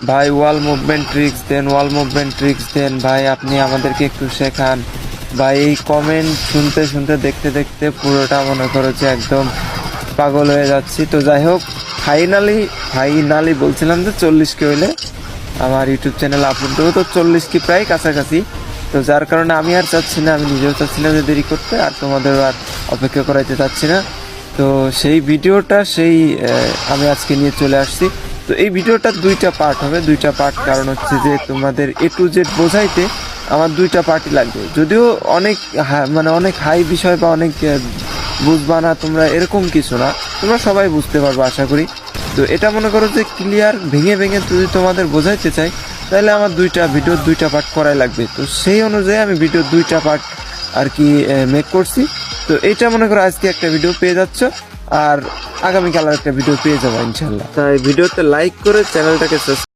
ভাই ওয়াল movement tricks দেন, ওয়াল movement tricks দেন ভাই, আপনি আমাদেরকে একটু শেখান ভাই। এই কমেন্ট শুনতে শুনতে দেখতে দেখতে পুরোটা মনে করো যে একদম পাগল হয়ে যাচ্ছি। তো যাই হোক, ফাইনালি বলছিলাম যে 40 কে হইলে আমার ইউটিউব চ্যানেল আপলোড দেবো। তো 40 কি প্রায় কাছাকাছি। তো যার কারণে আমি আর চাচ্ছি না, আমি নিজেও চাচ্ছি না যে দেরি করতে, আর তোমাদেরও আর অপেক্ষা করাইতে চাচ্ছি না। তো সেই ভিডিওটা আমি আজকে নিয়ে চলে আসছি। তো এই ভিডিওটা 2টা পার্ট হবে, 2টা পার্ট। কারণ হচ্ছে যে তোমাদের A to Z বোঝাইতে আমার 2টা পার্টই লাগবে। যদিও অনেক মানে অনেক হাই বিষয় বা অনেক বুঝবা না তোমরা, এরকম কিছু না, তোমরা সবাই বুঝতে পারবে আশা করি। তো এটা মনে করো যে ক্লিয়ার ভেঙে ভেঙে যদি তোমাদের বোঝাইতে চাই, তাহলে আমার 2টা পার্ট করাই লাগবে। তো সেই অনুযায়ী আমি ভিডিও 2টা পার্ট আর কি মেক করছি। তো এইটা মনে করো আজকে একটা ভিডিও পেয়ে যাচ্ছ, আর আগামীকাল আর একটা ভিডিও পেয়ে যাবো ইনশাল্লাহ। তাই ভিডিওতে লাইক করে চ্যানেলটাকে